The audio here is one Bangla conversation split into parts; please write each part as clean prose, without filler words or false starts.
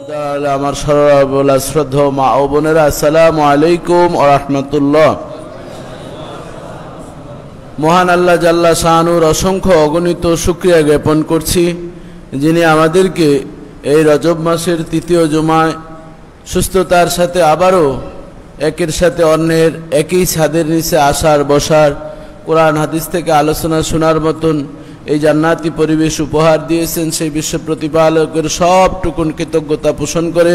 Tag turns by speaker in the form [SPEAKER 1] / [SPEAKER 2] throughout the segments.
[SPEAKER 1] আমার সর্বলা শ্রদ্ধেয় মা ও বোনেরা, আসসালামু আলাইকুম ওয়া রাহমাতুল্লাহ। মহান আল্লাহ জাল্লা শানুর অসংখ্য অগণিত শুকরিয়া জ্ঞাপন করছি, যিনি আমাদেরকে এই রজব মাসের তৃতীয় জুমায় সুস্থতার সাথে আবারও একের সাথে অন্যের একই ছাদের নিচে আসার বসার, কোরআন হাদিস থেকে আলোচনা শোনার মতন এই জান্নাতি পরিবেশ উপহার দিয়েছেন। সেই বিশ্ব প্রতিপালকের সবটুকুন কৃতজ্ঞতা পোষণ করে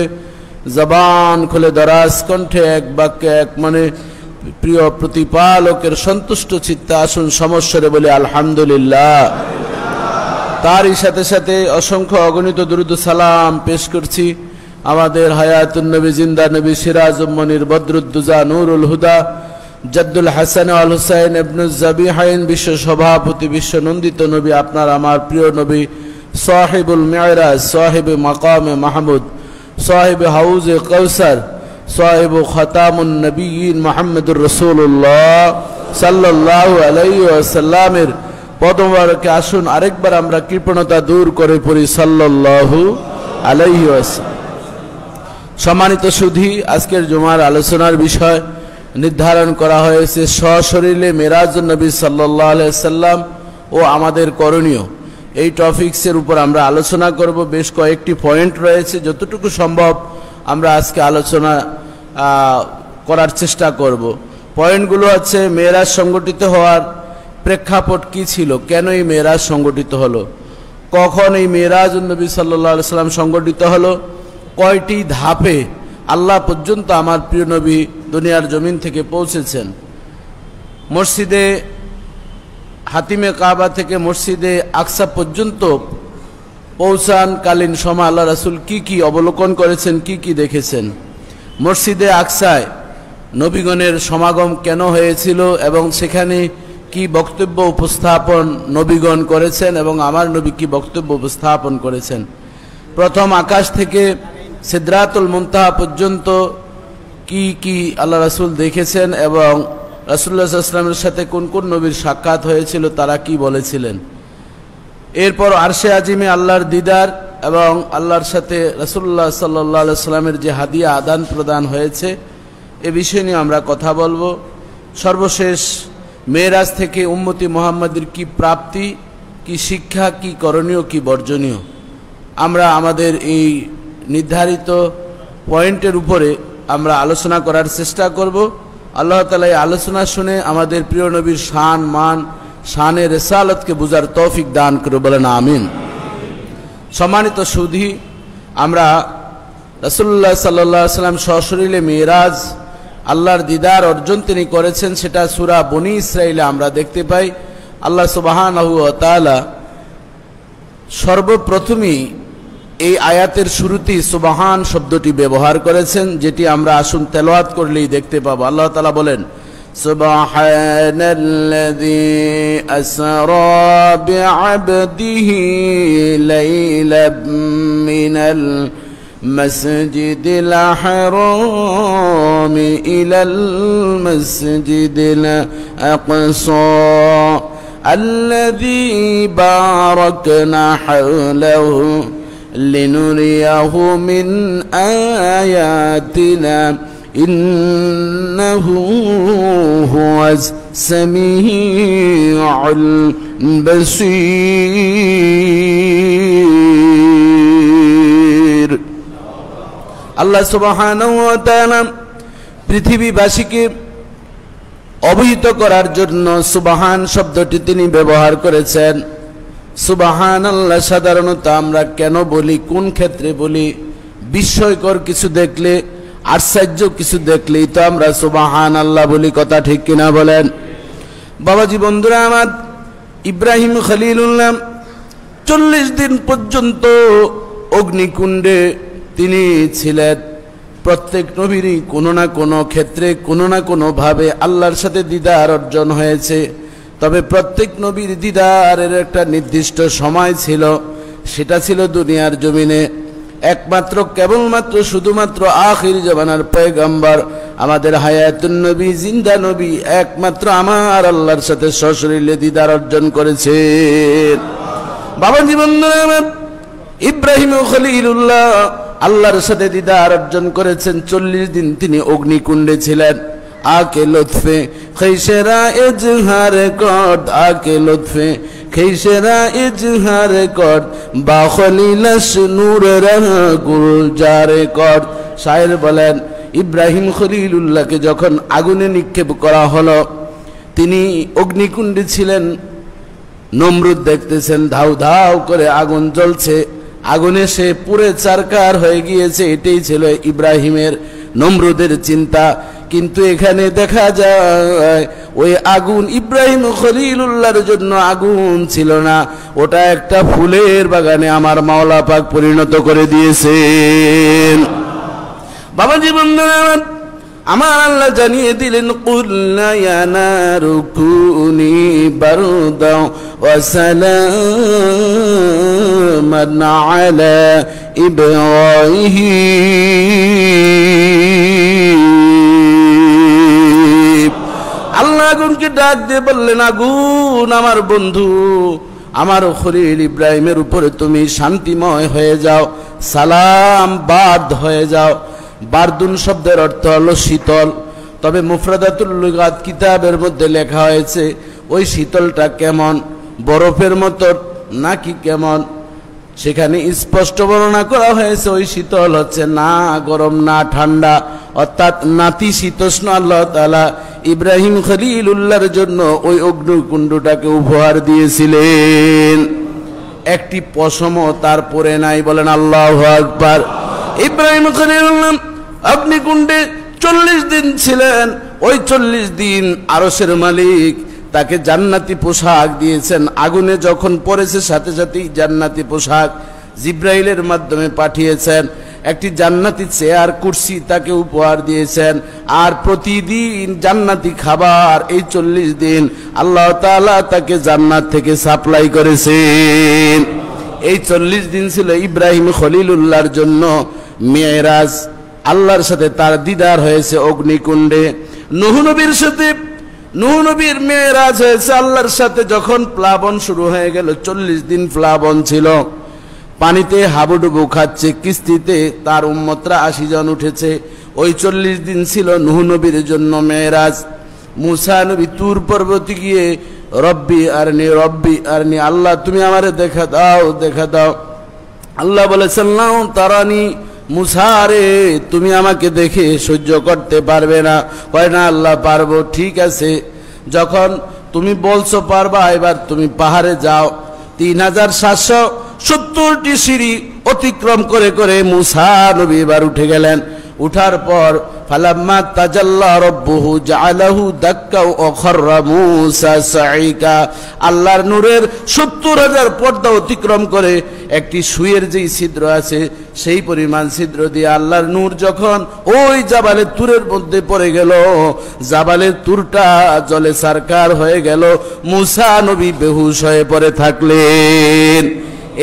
[SPEAKER 1] জবান খুলে দরাজ কণ্ঠে এক বাক্যে এক মনে প্রিয় প্রতিপালকের সন্তুষ্ট চিত্তে আসুন সমস্বরে বলে আলহামদুলিল্লাহ। তারই সাথে সাথে অসংখ্য অগণিত দুরূদ সালাম পেশ করছি আমাদের হায়াতুন নবী, জিন্দা নবী, সিরাজুম মুনির, বদরুদ্দুজা, নূরুল হুদা, জাদ্দুল হাসান আল হুসাইন ইবনুজ জাবিহাইন, বিশ্ব সভাপতি, বিশ্ব নন্দিত নবী, আপনার আমার প্রিয় নবী, সাহিবুল মিরাজ, সাহিবে মাকামে মাহমুদ, সাহিবে হাউজে কাউসার, সাহিব খতামুন নবীন মুহাম্মদুর রাসূলুল্লাহ সাল্লাল্লাহু আলাইহি ওয়াসাল্লামের পদমুবারকে আসুন আরেকবার আমরা কৃপণতা দূর করে পড়ি সাল্লাল্লাহু আলাইহি ওয়াসাল্লাম। সম্মানিত সুধী, আজকের জুমার আলোচনার বিষয় নির্ধারণ করা হয়েছে সশরীরে মেরাজুন নবী সাল্লাল্লাহু আলাইহি সাল্লাম ও আমাদের করণীয়। এই টপিকসের উপর আমরা আলোচনা করব। বেশ কয়েকটি পয়েন্ট রয়েছে, যতটুকু সম্ভব আমরা আজকে আলোচনা করার চেষ্টা করব। পয়েন্টগুলো হচ্ছে মেরাজ সংগঠিত হওয়ার প্রেক্ষাপট কি ছিল, কেন এই মেরাজ সংগঠিত হলো, কখন এই মেরাজুন নবী সাল্লাল্লাহু আলাইহি সাল্লাম সংগঠিত হলো, কয়টি ধাপে আল্লাহ পর্যন্ত আমার প্রিয় নবী দুনিয়ার জমিন থেকে পৌঁছেছেন, মসজিদে হাতিমে কাবা থেকে মসজিদে আকসা পর্যন্ত পৌঁছানকালীন সময় আল্লাহ রাসূল কি কি অবলোকন করেছেন, কি কি দেখেছেন, মসজিদে আকসায় নবীগণের সমাগম কেন হয়েছিল এবং সেখানে কি বক্তব্য উপস্থাপন নবীগণ করেছেন এবং আমার নবী কি বক্তব্য উপস্থাপন করেছেন, প্রথম আকাশ থেকে সিদরাতুল মুনতাহা পর্যন্ত কি কি আল্লাহ রাসূল দেখেছেন এবং রাসূলুল্লাহ সাল্লাল্লাহু আলাইহি ওয়াসাল্লামের সাথে কোন কোন নবীর সাক্ষাৎ হয়েছিল, তারা কি বলেছিলেন। এরপর আরশে আজিমে আল্লাহর দিদার এবং আল্লাহর সাথে রাসূলুল্লাহ সাল্লাল্লাহু আলাইহি ওয়াসাল্লামের যে হাদিয়া আদান প্রদান হয়েছে, এ বিষয় নিয়ে আমরা কথা বলবো। সর্বশেষ মেরাজ থেকে উম্মতি মুহাম্মাদের কি প্রাপ্তি, কি শিক্ষা, কি করণীয়, কি বর্জনীয়, আমরা আমাদের এই নির্ধারিত পয়েন্টের উপরে আমরা আলোচনা করার চেষ্টা করব। আল্লাহ তাআলা এই আলোচনা শুনে আমাদের প্রিয় নবীর শান, মান, শানে রিসালাতকে বুঝার তৌফিক দান করে বলেন আমিন। সম্মানিত সুধী, আমরা রাসূলুল্লাহ সাল্লাল্লাহু আলাইহি ওয়াসাল্লাম সশরীরে মেরাজ আল্লাহর দিদার অর্জন তিনি করেছেন, সেটা সূরা বনী ইসরাঈলে আমরা দেখতে পাই। আল্লাহ সুবহানাহু ওয়া তাআলা সর্বপ্রথমই এই আয়াতের শুরুতেই সুবহান শব্দটি ব্যবহার করেছেন, যেটি আমরা আসুন তেলাওয়াত করলেই দেখতে পাবো। আল্লাহ তাআলা বলেন, সুবহানাল্লাযী আসরা বিআবদিহি লাইলাম মিনাল মাসজিদিল হারাম ইলাল মাসজিদিল আকসা আল্লাযী বারাকনা হাওলাহু لنريه من آياتنا إنه هو السميع البصير। আল্লাহ সুবহানাহু ওয়া তাআলা পৃথিবীবাসীকে অবহিত করার জন্য সুবহান শব্দটি তিনি ব্যবহার করেছেন। সুবহানাল্লাহ সাধারণত আমরা কেন বলি, কোন ক্ষেত্রে বলি, বিস্ময়কর কিছু দেখলে, আশ্চর্য কিছু দেখলেই তো আমরা সুবহানাল্লাহ বলি, কথা ঠিক কিনা বলেন। বাবাজি, বন্ধুরা আমার, ইব্রাহিম খলিলুল্লাহ 40 দিন পর্যন্ত অগ্নিকুণ্ডে তিনি ছিলেন। প্রত্যেক নবীরই কোনো না কোনো ক্ষেত্রে কোনো না কোনোভাবে আল্লাহর সাথে দিদার অর্জন হয়েছে, তবে প্রত্যেক নবীর দিদারের একটা নির্দিষ্ট সময় ছিল, সেটা ছিল দুনিয়ার জমিনে একমাত্র কেবলমাত্র শুধুমাত্র আখির জামানার পয়গম্বর আমাদের হায়াতুন নবী, জিন্দা নবী একমাত্র আমার আল্লাহর সাথে সশরীরে দিদার অর্জন করেছেন। বাবা জীবন ইব্রাহিম খলিলুল্লাহ আল্লাহর সাথে দিদার অর্জন করেছেন। 40 দিন তিনি অগ্নিকুণ্ডে ছিলেন। আকে লুৎফে খৈশেরা ইজহার কর, আকে লুৎফে খৈশেরা ইজহার কর, বা খলিলাস নূর গুলজার কর। শায়ের বলেন, ইব্রাহিম খলিলুল্লাহকে যখন আগুনে নিক্ষেপ করা হলো, তিনি অগ্নিকুণ্ডে ছিলেন। নমরুদ দেখতেছেন ধাউ ধাউ করে আগুন জ্বলছে, আগুনে সে পুরে চারকার হয়ে গিয়েছে। এটাই ছিল ইব্রাহিমের নমরুদের চিন্তা। কিন্তু এখানে দেখা যায় ওই আগুন ইব্রাহিম খলিলুল্লাহর জন্য আগুন ছিল না, ওটা একটা ফুলের বাগানে আমার মাওলা পাক পরিণত করে দিয়েছেন। বাবা জীবন আমার আল্লাহ জানিয়ে দিলেন, কুল্লা ইয়া নারু কুনি বারদাও ওয়া সালামান আলা ইব্রাহিম। আল্লাহ আগুনকে ডাক দিয়ে বললেন, আগুন আমার বন্ধু, আমার খলিল ইব্রাহিমের উপরে তুমি শান্তিময় হয়ে যাও, সালাম বাদ হয়ে যাও। বারদুন শব্দের অর্থ হলো শীতল, তবে মুফরাদাতুল লুগাত কিতাবের মধ্যে লেখা হয়েছে ওই শীতলটা কেমন, বরফের মতো নাকি কেমন, সেখানে স্পষ্ট বর্ণনা করা হয়েছে ওই শীতল হচ্ছে না গরম না ঠান্ডা, অর্থাৎ নাতিশীতোষ্ণ। আল্লাহ তাআলা ইব্রাহিম খলিলুল্লাহর জন্য ওই অগ্নিকুণ্ডটাকে উপহার দিয়েছিলেন। একটি পশমও তার পরে নাই। বলেন আল্লাহু আকবার। ইব্রাহিম খলিলুল্লাহ অগ্নিকুণ্ডে 40 দিন ছিলেন। ওই 40 দিন আরশের মালিক তাকে জান্নাতি পোশাক দিয়েছেন। আগুনে যখন পড়েছে সাথে সাথেই জান্নাতি পোশাক জিব্রাইলের মাধ্যমে পাঠিয়েছেন। একটি জান্নাতি চেয়ার কুরসি তাকে উপহার দিয়েছেন। আর প্রতিদিন জান্নাতি খাবার এই 40 দিন আল্লাহ তাআলা তাকে জান্নাত থেকে সাপ্লাই করেছেন। এই 40 দিন ছিল ইব্রাহিম খলিলুল্লাহর জন্য মেরাজ। আল্লাহর সাথে তার দিদার হয়েছে অগ্নিকুণ্ডে। নূহ নবীর সাথে নূহ নবীর মেরাজ হয়েছে আল্লাহর সাথে যখন প্লাবন শুরু হয়ে গেল। 40 দিন প্লাবন ছিল, পানিতে হাবুডুবু খাচ্ছে। কিস্তিতে তার উম্মতরা 80 জন উঠেছে। ওই 40 দিন ছিল নূহ নবীর জন্য মেরাজ। মুসা নবী তুর পর্বতে গিয়ে রব্বি আরনি, আল্লাহ তুমি আমারে দেখা দাও, দেখা দাও। আল্লাহ বলেছেন লাউ তারানি, মুসা রে তুমি আমাকে দেখে সহ্য করতে পারবে না। কয় না আল্লাহ পারবো। ঠিক আছে, যখন তুমি বলছো পারবা, এবার তুমি পাহাড়ে যাও। 3770টি সিঁড়ি অতিক্রম করে করে মুসা নবী এবার উঠে গেলেন। উঠার পর ফালাম্মা তাজাল্লা রাব্বুহু জাআলাহু দাক্কা ওয়া খাররা মূসা সাঈকা, আল্লাহর নূরের 70,000 পর্দা অতিক্রম করে একটি সুয়ের যেই ছিদ্র আছে সেই পরিমাণ ছিদ্র দিয়ে আল্লাহর নূর যখন ওই জাবালের তুরের মধ্যে পড়ে গেল, জাবালের তুরটা জলে সারকার হয়ে গেল। মূসা নবী বেহুশ হয়ে পড়ে থাকলেন।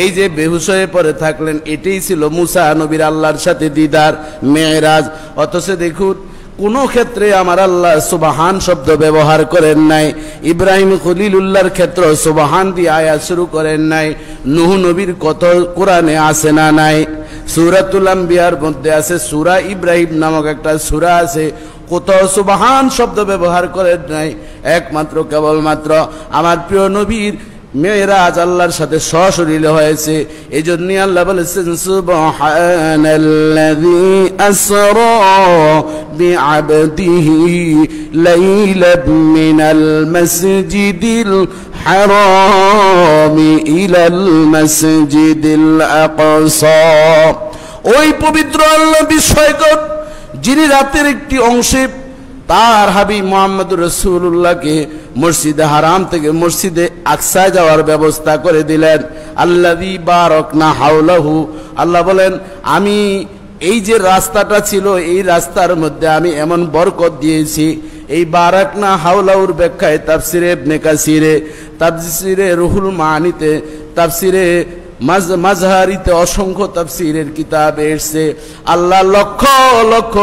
[SPEAKER 1] এই যে বেহুশ হয়ে পড়ে থাকলেন, এটাই ছিল মুসা নবীর আল্লাহর সাথে দিদার মেরাজ। অথচ দেখুন কোনো ক্ষেত্রে আমার আল্লাহ সুবহান শব্দ ব্যবহার করেন নাই। ইব্রাহিম খলিলুল্লাহর ক্ষেত্রে সুবহান দিয়ে আয়াত শুরু করেন নাই। নূহ নবীর কত কোরআনে আছে না নাই? সূরাতুল আম্বিয়ার মধ্যে আছে, সূরা ইব্রাহিম নামক একটা সূরা আছে, কত সুবহান শব্দ ব্যবহার করেন নাই। একমাত্র কেবলমাত্র আমার প্রিয় নবীর মেরাজ আল্লাহর সাথে সশরীরে হয়েছে। এই জন্য আল্লাহ বলেছেন সুবহানাল্লাযী আসরা বিআবদিহি লাইলাম মিনাল মাসজিদিল হারামি ইলাল মাসজিদিল আকসা। ওই পবিত্র আল্লাহ বিস্ময়কর, যিনি রাতের একটি অংশে তার হাবিব মুহাম্মদুর রাসূলুল্লাহকে মসজিদে হারাম থেকে মসজিদে আকসা যাওয়ার ব্যবস্থা করে দিলেন। আল্লাযী বারাকনা হাওলাহু, আল্লাহ বলেন আমি এই যে রাস্তাটা ছিল এই রাস্তার মধ্যে আমি এমন বরকত দিয়েছি। এই বারাকনা হাওলাহুর ব্যাখ্যায় তাফসিরে ইবনে কাসিরে, তাফসিরে রুহুল মানিতে, তাফসিরে মাজহারিতে অসংখ্য তাফসীরের কিতাবে এসেছে আল্লাহ লক্ষ লক্ষ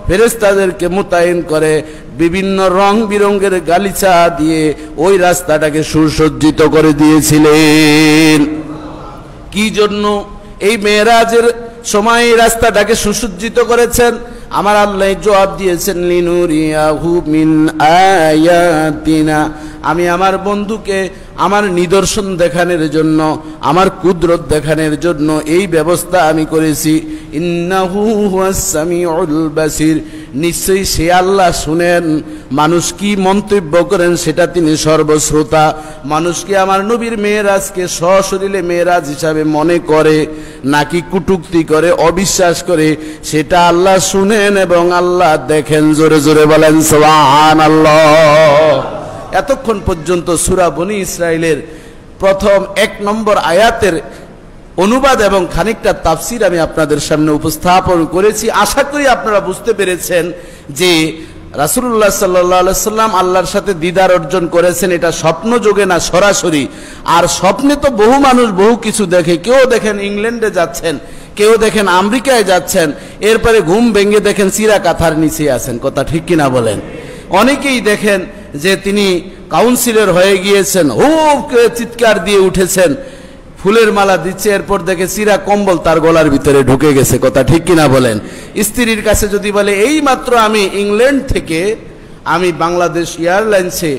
[SPEAKER 1] ফেরেশতাদেরকে মোতায়েন করে বিভিন্ন রং বিরঙের গালিচা দিয়ে ওই রাস্তাটাকে সুসজ্জিত করে দিয়েছিলেন। কি জন্য? এই মেরাজের সময় রাস্তাটাকে সুসজ্জিত করেছেন। আমার আল্লাহ জবাব দিয়েছেন লিনুরিয়াহু মিন আয়াতিনা, আমি আমার বন্ধুকে আমার নিদর্শন দেখানোর জন্য, আমার কুদরত দেখানোর জন্য এই ব্যবস্থা আমি করেছি। ইন্নাহু হুয়াস সামিউল বাসির, নিশ্চয়ই সে আল্লাহ শুনেন, মানুষ কি মন্তব্য করেন সেটা তিনি সর্বশ্রোতা। মানুষ কি আমার নবীর মেয়েরাজকে সশরীরে মেয়েরাজ হিসাবে মনে করে নাকি কটূক্তি করে, অবিশ্বাস করে, সেটা আল্লাহ শুনেন এবং আল্লাহ দেখেন। জোরে জোরে বলেন সুবহানাল্লাহ। এতক্ষণ পর্যন্ত সূরা বনী ইসরাইলের প্রথম 1 নম্বর আয়াতের অনুবাদ এবং খানিকটা তাফসির আমি আপনাদের সামনে উপস্থাপন করেছি। আশা করি আপনারা বুঝতে পেরেছেন যে রাসূলুল্লাহ সাল্লাল্লাহু আলাইহি সাল্লাম আল্লাহর সাথে দিদার অর্জন করেছেন, এটা স্বপ্ন যোগে না সরাসরি। আর স্বপ্নে তো বহু মানুষ বহু কিছু দেখে, কেউ দেখেন ইংল্যান্ডে যাচ্ছেন, কেউ দেখেন আমেরিকায় যাচ্ছেন, এরপরে ঘুম ভেঙে দেখেন চিরা কাঁথার নিচে আছেন। কথা ঠিক কিনা বলেন? অনেকেই দেখেন যে তিনি কাউন্সিলর হয়ে গিয়েছেন, হুপ করে চিৎকার দিয়ে উঠেছেন, ফুলের মালা দিচ্ছে, এরপর দেখে চিরা কম্বল তার গলার ভিতরে ঢুকে গেছে। কথা ঠিক কিনা বলেন? স্ত্রীর কাছে যদি বলে এই মাত্র আমি ইংল্যান্ড থেকে আমি বাংলাদেশ এয়ারলাইন্সে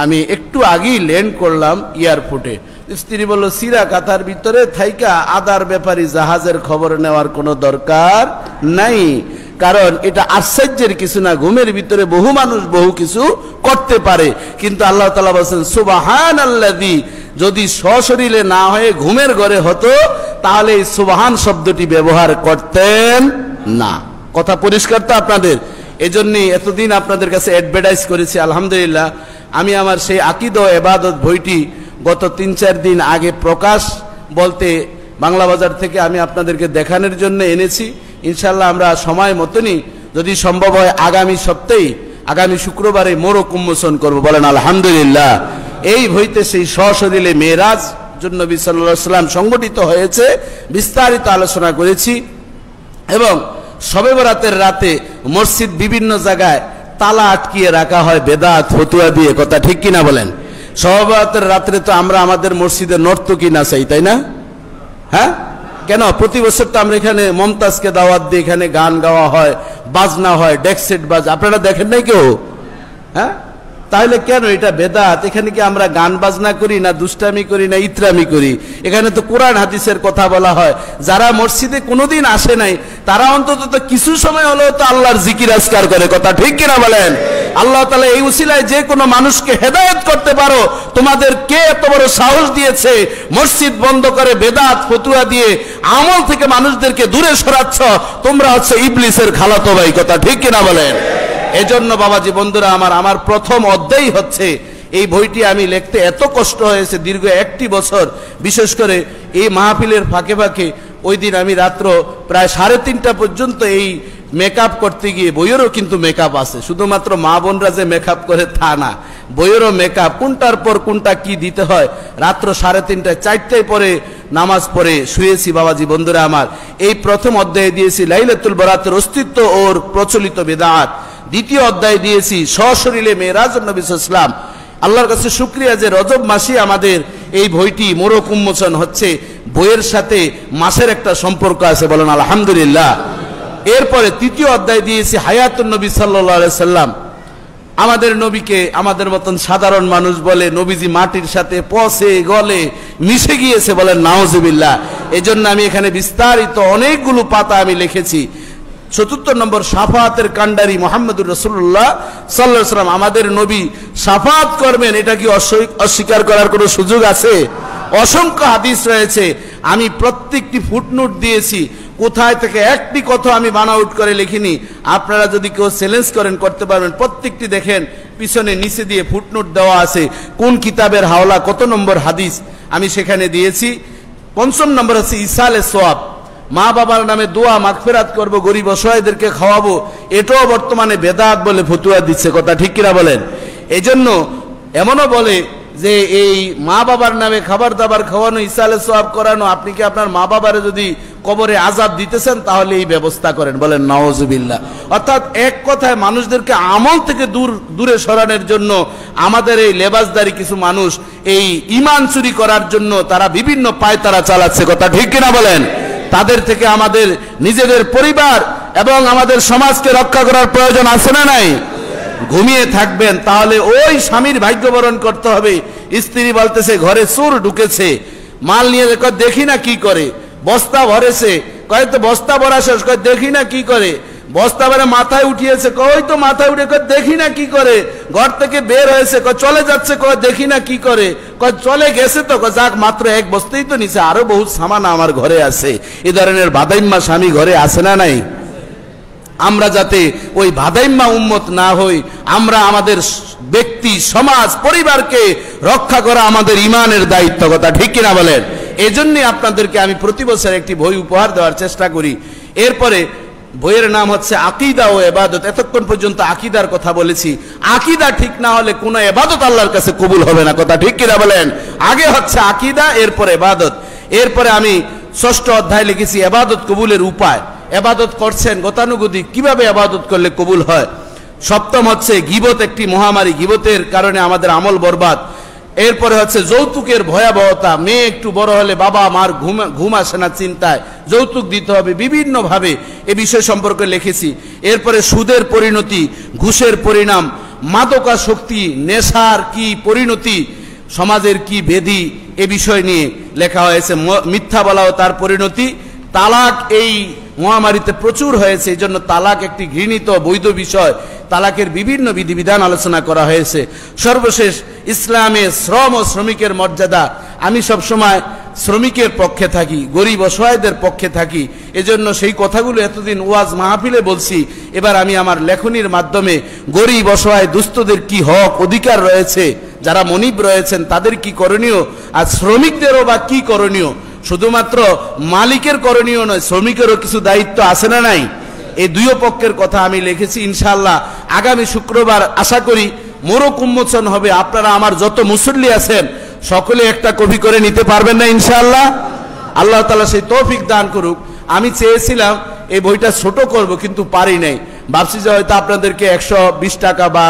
[SPEAKER 1] আমি একটু আগেই ল্যান্ড করলাম এয়ারপোর্টে, স্ত্রী বলল চিরা কাঁথার ভিতরে থাইকা আদার ব্যাপারী জাহাজের খবর নেওয়ার কোনো দরকার নাই, কারণ এটা আশ্চর্যের কিছু না, ঘুমের ভিতরে বহু মানুষ বহু কিছু করতে পারে। কিন্তু আল্লাহ তাআলা বলেন সুবহানাল্লাযী, যদি সশরীরে না হয়ে ঘুমের ঘরে হতো তাহলে এই সুবহান শব্দটি ব্যবহার করতেন না। কথা পরিষ্কার তো আপনাদের? এজন্যই এতদিন আপনাদের কাছে অ্যাডভার্টাইজ করেছি। আলহামদুলিল্লাহ, আমি আমার সেই আকীদা ও ইবাদত বইটি গত 3-4 দিন আগে প্রকাশ বলতে বাংলা বাজার থেকে আমি আপনাদেরকে দেখানোর জন্য এনেছি। ইনশাল্লাহ আমরা সময় মতনই যদি সম্ভব হয় আগামী সপ্তাহে, আগামী শুক্রবারে মোড়ক উন্মোচন করব। বলেন আলহামদুলিল্লাহ। এই বইতে সেই সশরীরে মেরাজ নবী সাল্লাল্লাহু আলাইহি সাল্লাম সংগঠিত হয়েছে, বিস্তারিত আলোচনা করেছি। এবং শবে বরাতের রাতে মসজিদ বিভিন্ন জায়গায় তালা আটকিয়ে রাখা হয় বেদাত ফতুয়া দিয়ে। কথা ঠিক কিনা বলেন? শবে বরাতের রাত্রে তো আমরা আমাদের মসজিদে নর্তকী নাচাই, তাই না? হ্যাঁ, কেন? প্রতি বছর তো আমরা এখানে মমতাজকে দাওয়াত দিয়ে এখানে গান গাওয়া হয়, বাজনা হয়, ডেক সেট বাজ, আপনারা দেখেন নাই কেউ? হ্যাঁ, তাহলে কেন এটা বেদাত? এখানে কি আমরা গান বাজনা করি না দুষ্টামি করি না ইতরামি করি? এখানে তো কোরআন হাদিসের কথা বলা হয়। যারা মসজিদে কোনোদিন আসে নাই তারা অন্তত তো কিছু সময় হলেও তো আল্লাহর জিকির আজকার করে। কথা ঠিক কিনা বলেন? আল্লাহ তাআলা এই উসিলায় যে কোনো মানুষকে হেদায়েত করতে পারো। তোমাদের কে এত বড় সাহস দিয়েছে মসজিদ বন্ধ করে বেদাত ফতুয়া দিয়ে আমল থেকে মানুষদেরকে দূরে সরাচ্ছ? তোমরা হচ্ছে ইবলিসের খালাতো ভাই। কথা ঠিক কিনা বলেন? এজন্য বাবাজি বন্ধুরা আমার প্রথম অধ্যায় হচ্ছে এই বইটি আমি লিখতে এত কষ্ট হয়েছে দীর্ঘ 1টি বছর, বিশেষ করে এই মাহফিলের ফাঁকে ফাঁকে। ওই দিন আমি রাত্র প্রায় 3:30টা পর্যন্ত এই মেকআপ করতে গিয়ে, বইয়েরও কিন্তু মেকআপ আছে, শুধুমাত্র মা বোনরা যে মেকআপ করে তা না, বইয়েরও মেকআপ, কোনটার পর কোনটা কি দিতে হয়। রাত্র 3:30টায় 4টায় পরে নামাজ পড়ে শুয়েছি বাবাজি বন্ধুরা আমার। এই প্রথম অধ্যায়ে দিয়েছি লাইলাতুল বরাতের অস্তিত্ব ওর প্রচলিত বিদআত। দ্বিতীয় অধ্যায় দিয়েছি সশরীরে মেরাজ নবী সাল্লাল্লাহু আলাইহি ওয়াসাল্লাম। আল্লাহর কাছে শুকরিয়া যে রজব মাসে আমাদের এই বইটি মোড়ক উন্মোচন হচ্ছে। বইয়ের সাথে মাসের একটা সম্পর্ক আছে, বলেন আলহামদুলিল্লাহ। এরপরে তৃতীয় অধ্যায় দিয়েছি হায়াতুন নবী সাল্লাল্লাহু আলাইহি সাল্লাম। আমাদের নবীকে আমাদের মতন সাধারণ মানুষ বলে নবীজি মাটির সাথে পচে গলে মিশে গিয়েছে, বলেন নাউজুবিল্লাহ। এজন্য আমি এখানে বিস্তারিত অনেকগুলো পাতা আমি লিখেছি। 74 নম্বর শাফাআতের কান্ডারি মুহাম্মদুর রাসূলুল্লাহ সাল্লাল্লাহু আলাইহি ওয়াসাল্লাম, আমাদের নবী শাফাআত করবেন, এটা কি অস্বীকার করার কোনো সুযোগ আছে? অসংখ্য হাদিস রয়েছে, আমি প্রত্যেকটি ফুটনোট দিয়েছি। কোথায় থেকে একটি কথা আমি বানাউট করে লিখিনি। আপনারা যদি কেউ চ্যালেঞ্জ করেন করতে পারবেন। প্রত্যেকটি দেখেন পিছনে নিচে দিয়ে ফুটনোট দেওয়া আছে, কোন কিতাবের হাওলা কত নম্বর হাদিস আমি সেখানে দিয়েছি। 5ম নম্বর আছে ইসালে সোয়াব, মা বাবার নামে দোয়া মাগফিরাত করব, গরিব অসহায়দেরকে খাওয়াবো, এটাও বর্তমানে বেদাত বলে ফতুয়া দিচ্ছে। কথা ঠিক কিনা বলেন? এই জন্য এমনও বলে যে এই মা বাবার নামে খাবার দাবার খাওয়ানো, ইসালে সোয়াব করানো, আপনি কি আপনার মা বাবারে যদি কবরে আযাব দিতেছেন তাহলে এই ব্যবস্থা করেন, বলেন নাউজুবিল্লাহ। অর্থাৎ এক কথায় মানুষদেরকে আমল থেকে দূরে সরানোর জন্য আমাদের এই লেবাসদারি কিছু মানুষ এই ঈমান চুরি করার জন্য তারা বিভিন্ন পায়তারা চালাচ্ছে। কথা ঠিক কিনা বলেন? তাদের থেকে আমাদের নিজেদের পরিবার এবং আমাদের সমাজকে রক্ষা করার প্রয়োজন আছে না নাই? ঘুমিয়ে থাকবেন, তাহলে ওই স্বামীর ভাগ্য বরণ করতে হবে। স্ত্রী বলতেছে ঘরে চোর ঢুকেছে, মাল নিয়ে দেখি না কি করে, বস্তা ভরেছে, কয় তো বস্তা ভরা শেষ, কয় দেখি না কি করে, বস্তা ভরে মাথায় উঠিয়েছে, কই তো মাথায় উঠে, কয় দেখি না কি করে, ঘর থেকে বের হয়েছে, কয় চলে যাচ্ছে, কয় দেখি না কি করে, কয় চলে গেছে তো, কয় যাক মাত্র এক বস্তাই তো নিচে, আরো বহুত সামান আমার ঘরে আছে। এই ধরনের বাদাইম্মা স্বামী ঘরে আছে না নাই? আমরা যাতে ওই বাদাইম্মা উম্মত না হই, আমরা আমাদের ব্যক্তি, সমাজ, পরিবারকে রক্ষা করা আমাদের ইমানের দায়িত্ব, কথা ঠিক কিনা বলেন? এই জন্যই আপনাদেরকে আমি প্রতি বছর একটি বই উপহার দেওয়ার চেষ্টা করি। এরপরে বইয়ের নাম হচ্ছে আকীদা ও ইবাদত। এতক্ষণ পর্যন্ত আকীদার কথা বলেছি। আকীদা ঠিক না হলে কোনো ইবাদত আল্লাহর কাছে কবুল হবে না, কথা ঠিক কিনা বলেন? আগে হচ্ছে আকীদা, এরপরে ইবাদত। এরপরে আমি 6ষ্ঠ অধ্যায় লিখেছি ইবাদত কবুলের উপায়। ইবাদত করছেন গতানুগতিক, কিভাবে ইবাদত করলে কবুল হয়। 7ম হচ্ছে গীবত একটি মহামারী, গীবতের কারণে আমাদের আমল বরবাদ। এরপরে হচ্ছে যৌতুকের ভয়াবহতা, মেয়ে একটু বড় হলে বাবা মার ঘুম আসে না চিন্তায়, যৌতুক দিতে হবে বিভিন্নভাবে, এ বিষয় সম্পর্কে লিখেছি। এরপরে সুদের পরিণতি, ঘুষের পরিণাম, মাদকাসক্তি, নেশার কি পরিণতি, সমাজের কি বেধি, এ বিষয় নিয়ে লেখা হয়েছে। মিথ্যা বলাও তার পরিণতি। তালাক এই মহামারীতে প্রচুর হয়েছে, এই জন্য তালাক একটি ঘৃণিত বৈধ বিষয়। তালাকের বিভিন্ন বিধিবিধান আলোচনা করা হয়েছে। সর্বশেষ ইসলামে শ্রম ও শ্রমিকের মর্যাদা। আমি সবসময় শ্রমিকের পক্ষে থাকি, গরিব অসহায়দের পক্ষে থাকি, এজন্য সেই কথাগুলো এতদিন ওয়াজ মাহফিলে বলছি। এবার আমি আমার লেখনীর মাধ্যমে গরিব অসহায় দুস্থদের কি হক অধিকার রয়েছে, যারা মনিব রয়েছেন তাদের কি করণীয়, আর শ্রমিকদেরও বা কি করণীয়। শুধুমাত্র মালিকের করণীয় নয়, শ্রমিকেরও কিছু দায়িত্ব আছে না নাই? এই দুই পক্ষের কথা আমি লিখেছি। ইনশাআল্লাহ আগামী শুক্রবার আশা করি মোরক উন্মোচন হবে। আপনারা আমার যত মুসল্লি আছেন সকলে একটা কপি করে নিতে পারবেন না ইনশাআল্লাহ? আল্লাহ তাআলা সেই তৌফিক দান করুক। আমি চেয়েছিলাম এই বইটা ছোট করব, কিন্তু পারি নাই। ভাবছি যে হয়তো আপনাদেরকে 120 টাকা বা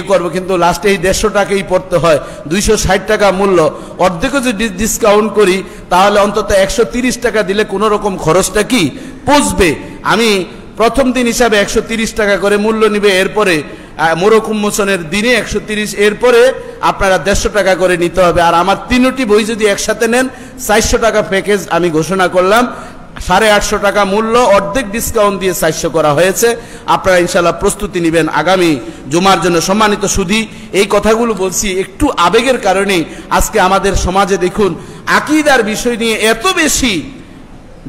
[SPEAKER 1] করব, কিন্তু লাস্টে এই 150 টাকাই পড়তে হয়। 260 টাকা মূল্য, অর্ধেকও যদি ডিসকাউন্ট করি তাহলে অন্তত 130 টাকা দিলে কোনো রকম খরচটা কি পুষবে। আমি প্রথম দিন হিসাবে 130 টাকা করে মূল্য নিবে, এরপরে মোরক উন্মোচনের দিনে 130, এরপরে আপনারা 150 টাকা করে নিতে হবে। আর আমার 3টি বই যদি একসাথে নেন 400 টাকা প্যাকেজ আমি ঘোষণা করলাম। 850 টাকা মূল্য, অর্ধেক ডিসকাউন্ট দিয়ে 400 করা হয়েছে। আপনারা ইনশাআল্লাহ প্রস্তুতি নেবেন আগামী জুমার জন্য। সম্মানিত সুধী, এই কথাগুলো বলছি একটু আবেগের কারণে। আজকে আমাদের সমাজে দেখুন আকীদার বিষয় নিয়ে এত বেশি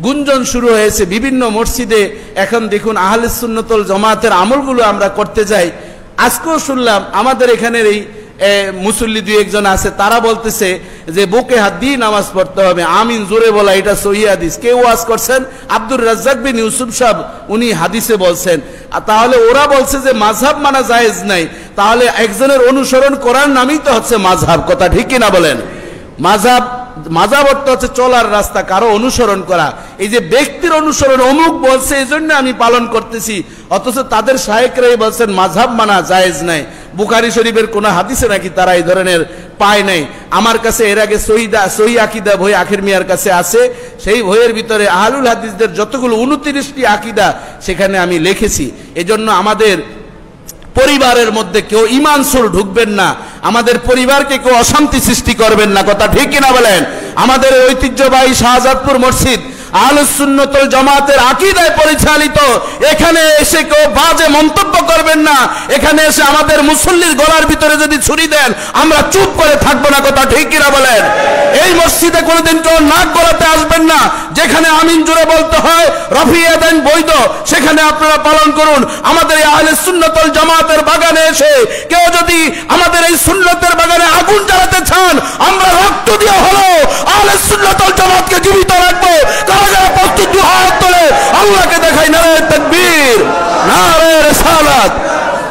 [SPEAKER 1] গুঞ্জন শুরু হয়েছে বিভিন্ন মসজিদে। এখন দেখুন আহলে সুন্নাত ওয়াল জামাতের আমলগুলো আমরা করতে যাই। আজকেও শুনলাম আমাদের এখানের এই মুসল্লি 2-1 আছে, তারা বলতেছে যে বুকে হাত দিয়ে নামাজ পড়তে হবে, আমিন জোরে বলা, এটা সহিহ হাদিস। কেউ ওয়াজ করছেন আব্দুর রাজ্জাক বিন ইউসুফ সাহেব, উনি হাদিসে বলছেন। তাহলে ওরা বলছে যে মাযহাব মানা জায়েজ নাই, তাহলে একজনের অনুসরণ করার নামই তো হচ্ছে মাযহাব, কথা ঠিক কিনা বলেন? মাযহাব অর্থ হচ্ছে চলার রাস্তা, কারো অনুসরণ করা। এই যে ব্যক্তির অনুসরণ অমুক বলছে এই জন্য আমি পালন করতেছি, অথচ তাদের শায়েখরাই বলছেন মাযহাব মানা জায়েজ নাই। বুখারী শরীফের কোন হাদিসে নাকি তারা এই ধরনের পায় নাই। আমার কাছে এর আগে সহিহ আকীদা বই আখির মিয়ার কাছে আছে, সেই বইয়ের ভিতরে আহলুল হাদিসদের যতগুলো 29টি আকীদা সেখানে আমি লিখেছি। এজন্য আমাদের পরিবারের মধ্যে কেউ ঈমান সুর ঢুকবেন না, আমাদের পরিবারকে কেউ অশান্তি সৃষ্টি করবেন না, কথা ঠিক কিনা বলেন? আমাদের ঐতিহ্যবাহী শাহজাদপুর মসজিদ আহলুস সুন্নাত ওয়াল জামাতের আকীদায় পরিচালিত, এখানে এসে কেউ বাজে মন্তব্য করবেন না। এখানে এসে আমাদের মুসল্লির গলার ভিতরে যদি ছুরি দেন আমরা চুপ করে থাকবো না, কথা ঠিক কিনা বলেন? এই মসজিদে কোনোদিন কেউ নাক গলাতে আসবেন না। যেখানে আমিন জোরে বলতে হয়, রফিয়ে দেন বৈধ, সেখানে আপনারা পালন করুন। আমাদের এই আহলুস সুন্নাত ওয়াল জামাতের বাগানে এসে কেউ যদি আমাদের এই সুন্নতের বাগানে আগুন জ্বালাতে চান, আমরা রক্ত দিয়ে হলো আহলুস সুন্নাত ওয়াল জামাতকে জীবিত রাখবো। যারা প্রস্তুত হাত তোলে আল্লাহকে দেখাই নারে তাকবীর, নারে রিসালাত।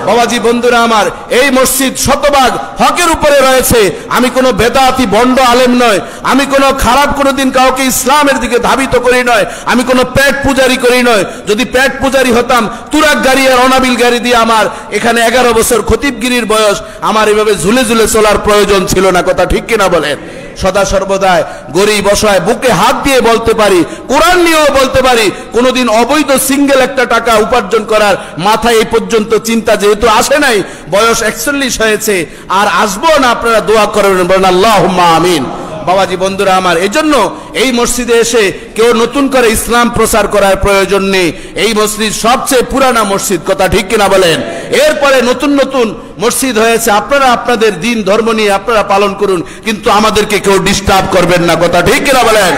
[SPEAKER 1] বাবাজি বন্ধুরা আমার, এই মসজিদ শতভাগ হকের উপরে রয়েছে। আমি কোনো বেদাতি বন্ড আলেম নয়, আমি কোনো খারাপ কোনোদিন কাউকে ইসলামের দিকে ধাবিত করি নয়, আমি কোনো পেট পূজারি করি নয়। যদি পেট পূজারি হতাম তুরাক গাড়ি আর অনাবিল গাড়ি দিয়ে আমার এখানে 11 বছর খতিবগিরির বয়স, আমার এভাবে ঝুলে ঝুলে চলার প্রয়োজন ছিল না, কথা ঠিক কিনা বলেন? সদা সর্বদাই গরিব অসহায় বুকে হাত দিয়ে বলতে পারি, কোরআন নিয়েও বলতে পারি, কোনোদিন অবৈধ সিঙ্গেল একটা টাকা উপার্জন করার মাথায় এই পর্যন্ত চিন্তা যেহেতু আসে নাই, বয়স 41 হয়েছে, আর আসবো না, আপনারা দোয়া করবেন, বলেন আল্লাহুম্মা আমিন। বাবাজি বন্ধুরা আমার, এজন্য এই মসজিদে এসে কেউ নতুন করে ইসলাম প্রচার করার প্রয়োজন নেই। এই মসজিদ সবচেয়ে পুরানা মসজিদ, কথা ঠিক কিনা বলেন? এরপরে নতুন নতুন মসজিদ হয়েছে, আপনারা আপনাদের দিন ধর্ম নিয়ে আপনারা পালন করুন, কিন্তু আমাদেরকে কেউ ডিস্টার্ব করবেন না, কথা ঠিক কিনা বলেন?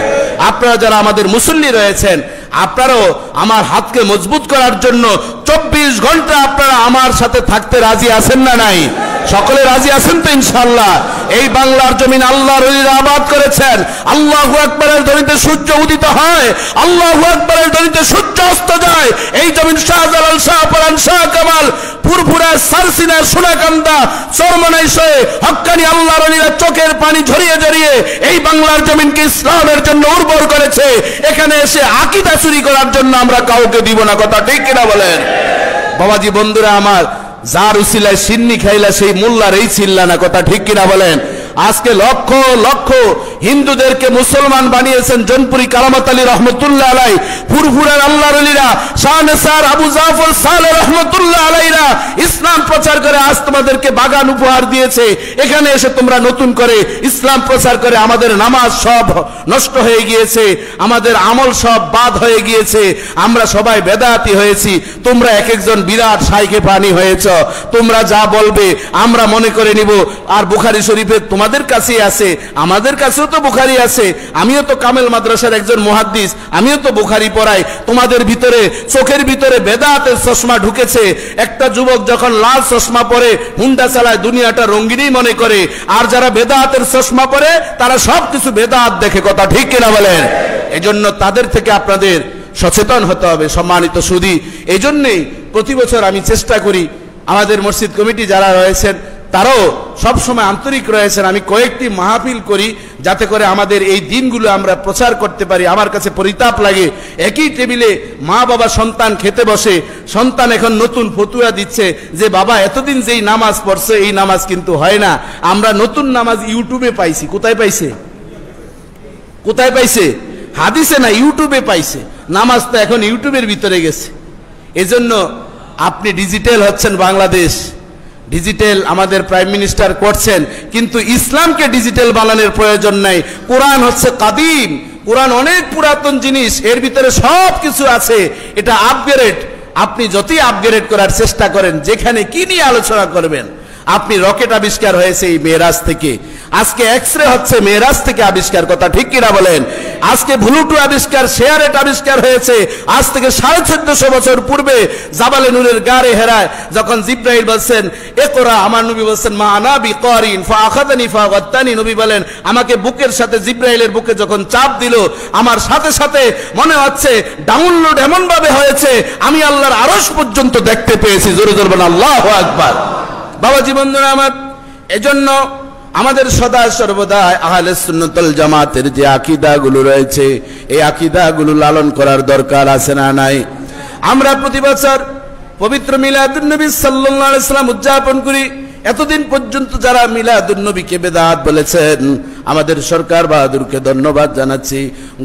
[SPEAKER 1] আপনারা যারা আমাদের মুসল্লি রয়েছেন, আপনারাও আমার হাতকে মজবুত করার জন্য 24 ঘন্টা আপনারা আমার সাথে থাকতে রাজি আছেন না নাই? সকলে রাজি আছেন তো ইনশাআল্লাহ? এই বাংলার জমিন আল্লাহর ওলিরা আবাদ করেছেন। আল্লাহু আকবারের ধ্বনিতে সূর্য উদিত হয়, আল্লাহু আকবারের ধ্বনিতে সূর্য অস্ত যায়। এই জমিন শাহজালাল, শাহপরান, শাহ কামাল, ফুরফুরা, সারসিনা, সোনাকান্দা, চরমনাইশে হক্কানি আল্লাহর ওলিরা চোখের পানি ঝরিয়ে ঝরিয়ে এই বাংলার জমিনকে ইসলামের জন্য উর্বর করেছে। এখানে এসে আকীদা চুরি করার জন্য আমরা কাউকে দিব না, কথা ঠিক কিনা বলেন? বাবাজি বন্ধুরা আমার, যার উসিলায় সিন্নি খাইলা সেই মোল্লার এই চিল্লা না, কথা ঠিক কিনা বলেন? আজকে লক্ষ লক্ষ হিন্দুদেরকে মুসলমান বানিয়েছেন জনপুরি কারামত আলী রহমতুল্লাহ আলাই, ফুরফুরার আল্লাহর ওলিরা, শাহনেসার, আবু জাফর সালেহ রহমতুল্লাহ আলাইরা ইসলাম প্রচার করে আজ তোমাদেরকে বাগান উপহার দিয়েছে। এখানে এসে তোমরা নতুন করে ইসলাম প্রচার করে আমাদের নামাজ সব নষ্ট হয়ে গিয়েছে, আমাদের আমল সব বাদ হয়ে গিয়েছে, আমরা সবাই বেদাতি হয়েছি, তোমরা এক একজন বিরাট শাইখে পানি হয়েছ, তোমরা যা বলবে আমরা মনে করে নিব। আর বুখারী শরীফে তোমাদের কাছেই আছে, আমাদের কাছেও তো বুখারী আছে, আমিও তো কামেল মাদ্রাসার একজন মুহাদ্দিস, আমিও তো বুখারী পড়াই। তোমাদের ভিতরে চোখের ভিতরে বেদাতের চশমা ঢুকেছে। একটা যুবক যখন লাল চশমা পরে হুন্ডা চালায়, দুনিয়াটা রঙ্গিনই মনে করে, আর যারা বেদাতের চশমা পরে তারা সবকিছু বেদাত দেখে, কথা ঠিক কিনা বলেন? এজন্য তাদের থেকে আপনাদের সচেতন হতে হবে। সম্মানিত সুধী, এই জন্যেই প্রতি বছর আমি চেষ্টা করি, আমাদের মসজিদ কমিটি যারা রয়েছেন তারাও সবসময় আন্তরিক রয়েছেন, আমি কয়েকটি মাহফিল করি যাতে করে আমাদের এই দিনগুলো আমরা প্রচার করতে পারি। আমার কাছে পরিতাপ লাগে, একই টেবিলে মা বাবা সন্তান খেতে বসে, সন্তান এখন নতুন ফতুয়া দিচ্ছে যে বাবা এতদিন যেই নামাজ পড়ছে এই নামাজ কিন্তু হয় না। আমরা নতুন নামাজ ইউটিউবে পাইছি। কোথায় পাইছে? কোথায় পাইছে? হাদিসে না, ইউটিউবে পাইছে। নামাজ তো এখন ইউটিউবের ভিতরে গেছে। এজন্য আপনি ডিজিটাল হচ্ছেন, বাংলাদেশ ডিজিটাল আমাদের প্রাইম মিনিস্টার করছেন, কিন্তু ইসলামকে ডিজিটাল বানানোর প্রয়োজন নাই। কোরআন হচ্ছে কাদিম, কোরআন অনেক পুরাতন জিনিস, এর ভিতরে সব কিছু আছে, এটা আপগ্রেড। আপনি যতই আপগ্রেড করার চেষ্টা করেন, যেখানে কি নিয়ে আলোচনা করবেন, আপনি রকেট আবিষ্কার হয়েছে এই মেরাজ থেকে, আজকে এক্সরে হচ্ছে মেরাজ থেকে আবিষ্কার, কথা ঠিক কিনা বলেন? আজকে ব্লুটুথ আবিষ্কার, শেয়ারেট আবিষ্কার হয়েছে আজ থেকে 1450 বছর পূর্বে জাবালে নূরের গারে হেরায় যখন জিব্রাইল বলছেন ইকরা, আমার নবী বলছেন মা আনা বিকারিন ফাআখাযানি ফাগাত্তানি, নবী বলেন আমাকে বুকের সাথে, জিব্রাইলের বুকে যখন চাপ দিল, আমার সাথে সাথে মনে হচ্ছে ডাউনলোড এমন ভাবে হয়েছে আমি আল্লাহর আরশ পর্যন্ত দেখতে পেয়েছি। জোরে জোরে বলেন আল্লাহু আকবার। বাবাজি বন্ধুরা আমার, এজন্য আমাদের সদা সর্বদা আহলে সুন্নাত ওয়াল জামাতের যে আকীদাগুলো রয়েছে, এই আকীদাগুলো লালন করার দরকার আছে না নাই? আমরা প্রতি বছর পবিত্র মিলাদুন নবী সাল্লাল্লাহু আলাইহি ওয়াসাল্লাম উদযাপন করি। এতদিন পর্যন্ত যারা মিলাদুন নবীকে বেদাত বলেছেন, আমাদের সরকার বাহাদুরকে ধন্যবাদ জানাচ্ছি।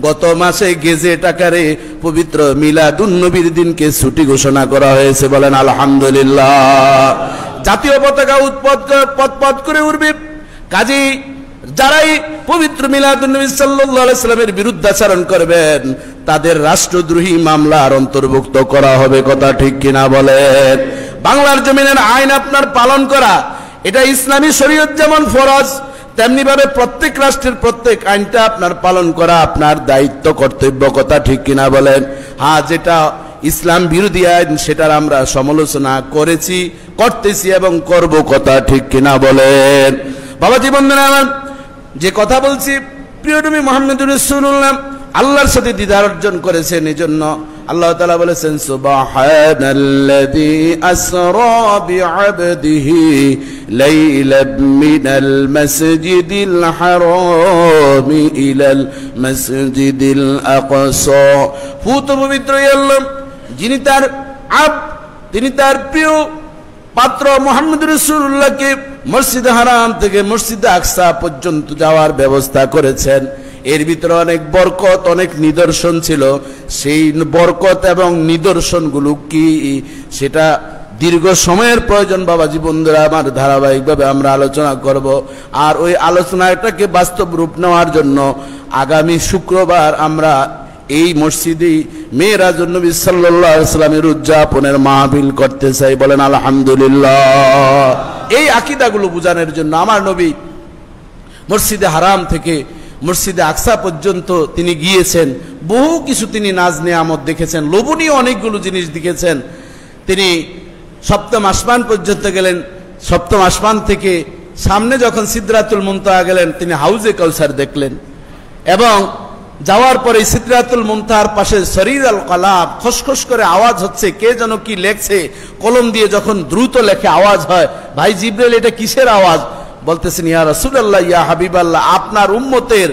[SPEAKER 1] গত মাসে গেজেট আকারে পবিত্র মিলাদুন নবীর দিনকে ছুটি ঘোষণা করা হয়েছে, বলেন আলহামদুলিল্লাহ। জাতীয় পতাকা পথ করে উঠবে। কাজী যারাই পবিত্র মিলাদুন নবী সাল্লাল্লাহু আলাইহি ওয়াসাল্লামের বিরুদ্ধাচরণ করবেন তাদের রাষ্ট্রদ্রোহী মামলার অন্তর্ভুক্ত করা হবে, কথা ঠিক কিনা বলেন? বাংলার জমিনের আইন আপনার পালন করা, এটা ইসলামী শরীয়ত যেমন ফরজ, তেমনি ভাবে প্রত্যেক রাষ্ট্রের প্রত্যেক আইনটা আপনার পালন করা আপনার দায়িত্ব, কর্তব্য, কথা ঠিক কিনা বলেন? হ্যাঁ, যেটা ইসলাম বিরোধী আইন সেটার আমরা সমালোচনা করেছি, করতেছি এবং করব, কথা ঠিক কিনা বলেন? বাবাজি বন্ধুরা আমার, যে কথা বলছি, প্রিয় নবী মুহাম্মদুর রাসূলুল্লাহ আল্লাহর সাথে দ্বিধার অর্জন করেছেন। এজন্য আল্লাহ তাআলা বলেছেন সুবহানাল্লাযী আসরা বিআবদিহি লাইলাম মিনাল মাসজিদিল হারামি ইলাল মাসজিদিল আকসা। পূত পবিত্র আল্লাহ, যিনি তার তিনি তার প্রিয় পাত্র মুহাম্মদ রাসূলুল্লাহকে মসজিদে হারাম থেকে মসজিদে আকসা পর্যন্ত যাওয়ার ব্যবস্থা করেছেন। এর ভিতরে অনেক বরকত, অনেক নিদর্শন ছিল। সেই বরকত এবং নিদর্শনগুলো কি সেটা দীর্ঘ সময়ের প্রয়োজন বাবাজি বন্ধুরা আমার, ধারাবাহিকভাবে আমরা আলোচনা করব। আর ওই আলোচনাটাকে বাস্তব রূপ নেওয়ার জন্য আগামী শুক্রবার আমরা এই মসজিদেই মেরাজুন নবী সাল্লাল্লাহু আলাইহি ওয়াসাল্লামের উদযাপনের মাহফিল করতে চাই, বলেন আলহামদুলিল্লাহ। এই আকীদাগুলো বোঝানোর জন্য আমার নবী মসজিদে হারাম থেকে মসজিদে আকসা পর্যন্ত তিনি গিয়েছেন, বহু কিছু তিনি নাজ নেয়ামত দেখেছেন, লোভনীয় অনেকগুলো জিনিস দেখেছেন। তিনি সপ্তম আসমান পর্যন্ত গেলেন, সপ্তম আসমান থেকে সামনে যখন সিদরাতুল মুনতাহা গেলেন তিনি হাউজে কাউসার দেখলেন, এবং যাওয়ার পরে সিদরাতুল মুনতাহার পাশে শরীর আল কলাম খসখস করে আওয়াজ হচ্ছে, কে যেন কি লেখছে, কলম দিয়ে যখন দ্রুত লেখে আওয়াজ হয়, ভাই জিবরাইল এটা কিসের আওয়াজ? বলতেছেন ইয়া রাসূলুল্লাহ, ইয়া হাবিবাল্লাহ, আপনার উম্মতের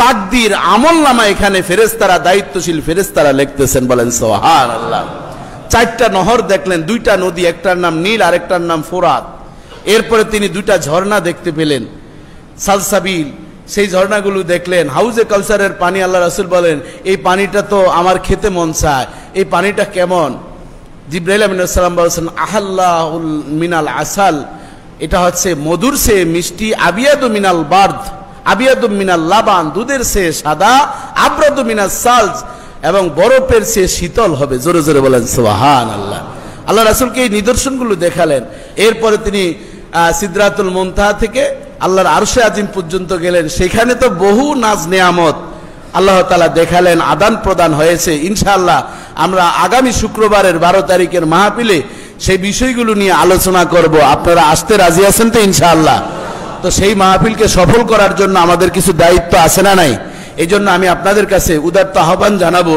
[SPEAKER 1] তাকদীর আমলনামা এখানে ফেরেশতারা, দায়িত্বশীল ফেরেশতারা লিখতেছেন, বলেন সুবহানাল্লাহ। চারটা নহর দেখলেন, দুইটা নদী, একটার নাম নীল আর একটার নাম ফোরাত। এরপরে তিনি দুইটা ঝর্ণা দেখতে পেলেন, সালসাবিল, সেই ঝর্ণাগুলো দেখলেন। হাউজে কাউসারের পানি, আল্লাহ রাসূল বলেন এই পানিটা তো আমার খেতে মন চায়, এই পানিটা কেমন? জিবরাইল আলাইহিস সালাম বলেছেন আহাল্লাহুল মিনাল আসাল, এটা হচ্ছে মধুর সে মিষ্টি, আবিয়াদু মিনাল বার্দ, আবিয়াদু মিনাল লাবান, দুধের সে সাদা, আবরাদু মিনাস সালজ, এবং বরফের সে শীতল হবে। জোরে জোরে বলেন সুবহানাল্লাহ। আল্লাহ রাসূলকে এই নিদর্শনগুলো দেখালেন। এরপরে তিনি সিদরাতুল মুনতাহা থেকে আল্লাহর আরশে আজিম পর্যন্ত গেলেন, সেখানে তো বহু নাজ নেয়ামত আল্লাহ তাআলা দেখালেন, আদান প্রদান হয়েছে। ইনশাআল্লাহ আমরা আগামী শুক্রবারের 12 তারিখের মাহফিলে সেই বিষয়গুলো নিয়ে আলোচনা করব। আপনারা আসতে রাজি আছেন তো ইনশাআল্লাহ? তো সেই মাহফিলকে সফল করার জন্য আমাদের কিছু দায়িত্ব আছে না নাই? এই জন্য আমি আপনাদের কাছে উদাত্ত আহ্বান জানাবো,